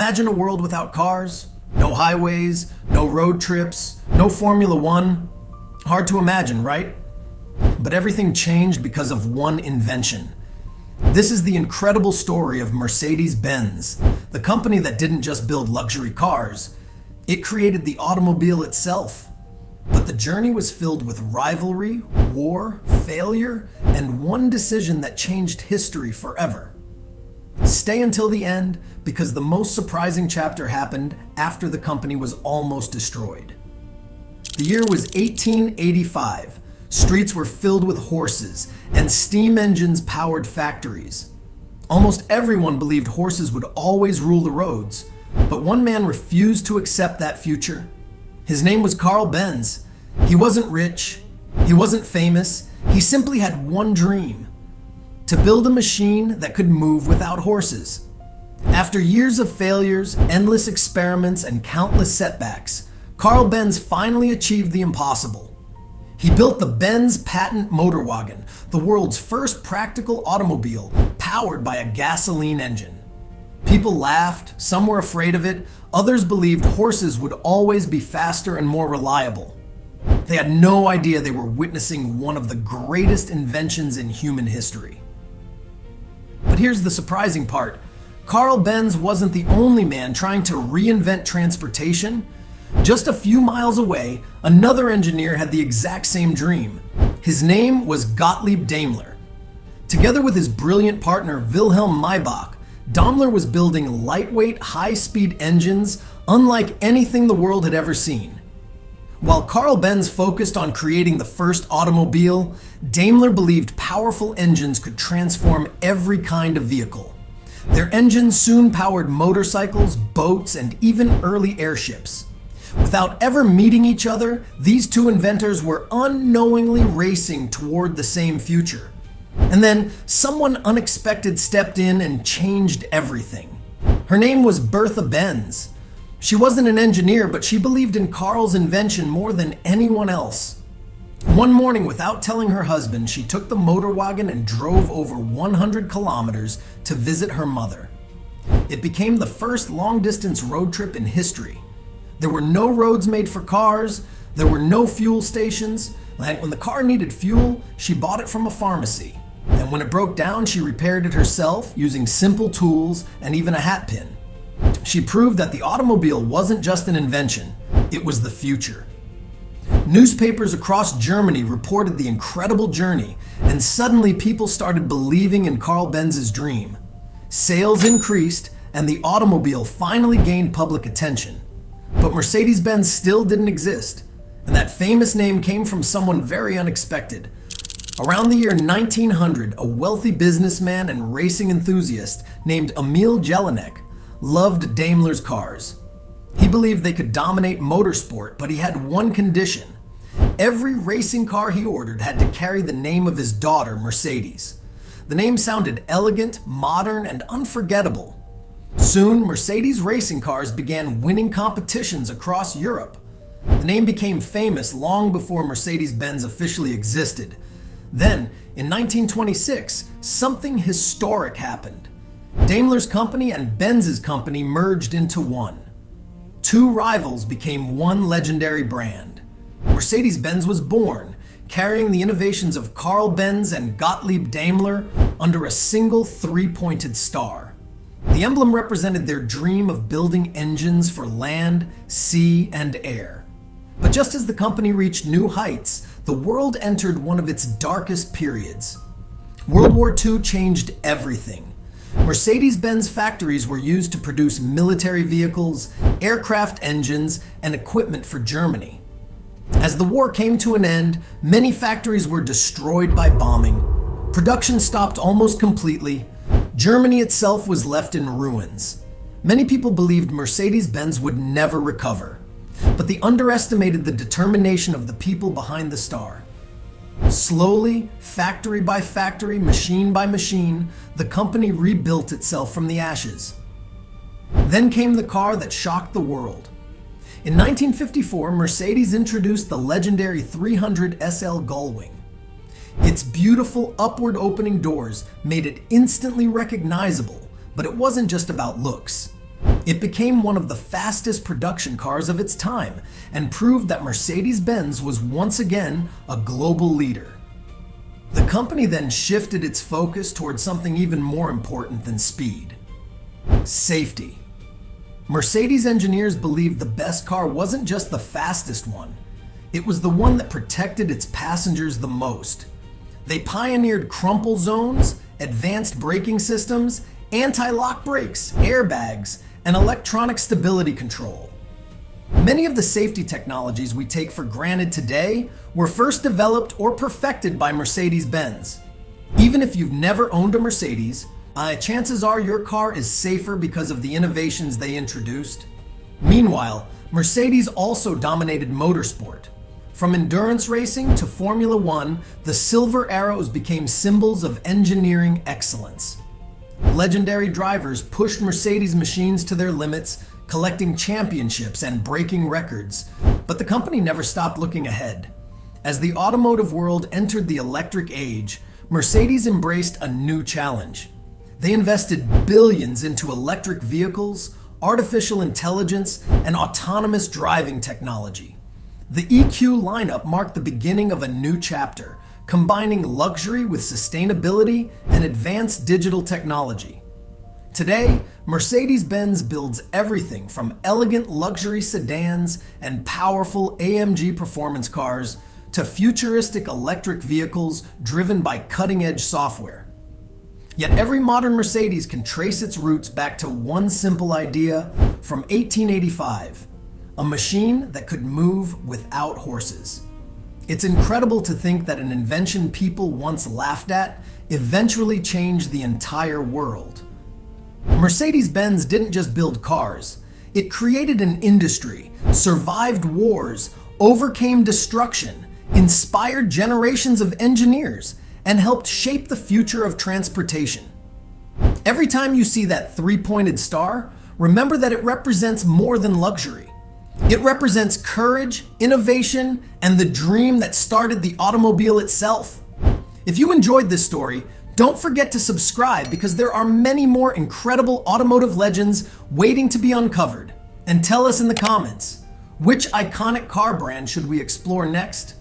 Imagine a world without cars, no highways, no road trips, no Formula One. Hard to imagine, right? But everything changed because of one invention. This is the incredible story of Mercedes-Benz, the company that didn't just build luxury cars. It created the automobile itself. But the journey was filled with rivalry, war, failure, and one decision that changed history forever. Stay until the end, because the most surprising chapter happened after the company was almost destroyed. The year was 1885. Streets were filled with horses, and steam engines powered factories. Almost everyone believed horses would always rule the roads, but one man refused to accept that future. His name was Karl Benz. He wasn't rich, he wasn't famous, he simply had one dream: to build a machine that could move without horses. After years of failures, endless experiments, and countless setbacks, Karl Benz finally achieved the impossible. He built the Benz patent motor wagon, the world's first practical automobile powered by a gasoline engine. People laughed, some were afraid of it, others believed horses would always be faster and more reliable. They had no idea they were witnessing one of the greatest inventions in human history. But here's the surprising part. Karl Benz wasn't the only man trying to reinvent transportation. Just a few miles away, another engineer had the exact same dream. His name was Gottlieb Daimler. Together with his brilliant partner Wilhelm Maybach, Daimler was building lightweight, high-speed engines unlike anything the world had ever seen. While Karl Benz focused on creating the first automobile, Daimler believed powerful engines could transform every kind of vehicle. Their engines soon powered motorcycles, boats, and even early airships. Without ever meeting each other, these two inventors were unknowingly racing toward the same future. And then someone unexpected stepped in and changed everything. Her name was Bertha Benz. She wasn't an engineer, but she believed in Karl's invention more than anyone else. One morning, without telling her husband, she took the motor wagon and drove over 100 kilometers to visit her mother. It became the first long-distance road trip in history. There were no roads made for cars, there were no fuel stations, and when the car needed fuel, she bought it from a pharmacy. And when it broke down, she repaired it herself using simple tools and even a hat pin. She proved that the automobile wasn't just an invention, it was the future. Newspapers across Germany reported the incredible journey, and suddenly people started believing in Karl Benz's dream. Sales increased, and the automobile finally gained public attention. But Mercedes-Benz still didn't exist, and that famous name came from someone very unexpected. Around the year 1900, a wealthy businessman and racing enthusiast named Emil Jelinek loved Daimler's cars. He believed they could dominate motorsport, but he had one condition. Every racing car he ordered had to carry the name of his daughter, Mercedes. The name sounded elegant, modern, and unforgettable. Soon, Mercedes racing cars began winning competitions across Europe. The name became famous long before Mercedes-Benz officially existed. Then, in 1926, something historic happened. Daimler's company and Benz's company merged into one. Two rivals became one legendary brand. Mercedes-Benz was born, carrying the innovations of Karl Benz and Gottlieb Daimler under a single three-pointed star. The emblem represented their dream of building engines for land, sea, and air. But just as the company reached new heights, the world entered one of its darkest periods. World War II changed everything. Mercedes-Benz factories were used to produce military vehicles, aircraft engines, and equipment for Germany. As the war came to an end, many factories were destroyed by bombing. Production stopped almost completely. Germany itself was left in ruins. Many people believed Mercedes-Benz would never recover, but they underestimated the determination of the people behind the star. Slowly, factory by factory, machine by machine, the company rebuilt itself from the ashes. Then came the car that shocked the world. In 1954, Mercedes introduced the legendary 300 SL Gullwing. Its beautiful upward opening doors made it instantly recognizable, but it wasn't just about looks. It became one of the fastest production cars of its time and proved that Mercedes-Benz was once again a global leader. The company then shifted its focus towards something even more important than speed: safety. Mercedes engineers believed the best car wasn't just the fastest one, it was the one that protected its passengers the most. They pioneered crumple zones, advanced braking systems, anti-lock brakes, airbags, and electronic stability control. Many of the safety technologies we take for granted today were first developed or perfected by Mercedes-Benz. Even if you've never owned a Mercedes, chances are your car is safer because of the innovations they introduced. Meanwhile, Mercedes also dominated motorsport. From endurance racing to Formula One, the Silver Arrows became symbols of engineering excellence. Legendary drivers pushed Mercedes machines to their limits, collecting championships and breaking records. But the company never stopped looking ahead. As the automotive world entered the electric age, Mercedes embraced a new challenge. They invested billions into electric vehicles, artificial intelligence, and autonomous driving technology. The EQ lineup marked the beginning of a new chapter, combining luxury with sustainability and advanced digital technology. Today, Mercedes-Benz builds everything from elegant luxury sedans and powerful AMG performance cars to futuristic electric vehicles driven by cutting-edge software. Yet every modern Mercedes can trace its roots back to one simple idea from 1885, a machine that could move without horses. It's incredible to think that an invention people once laughed at eventually changed the entire world. Mercedes-Benz didn't just build cars, it created an industry, survived wars, overcame destruction, inspired generations of engineers, and helped shape the future of transportation. Every time you see that three-pointed star, remember that it represents more than luxury. It represents courage, innovation, and the dream that started the automobile itself. If you enjoyed this story, don't forget to subscribe because there are many more incredible automotive legends waiting to be uncovered. And tell us in the comments, which iconic car brand should we explore next?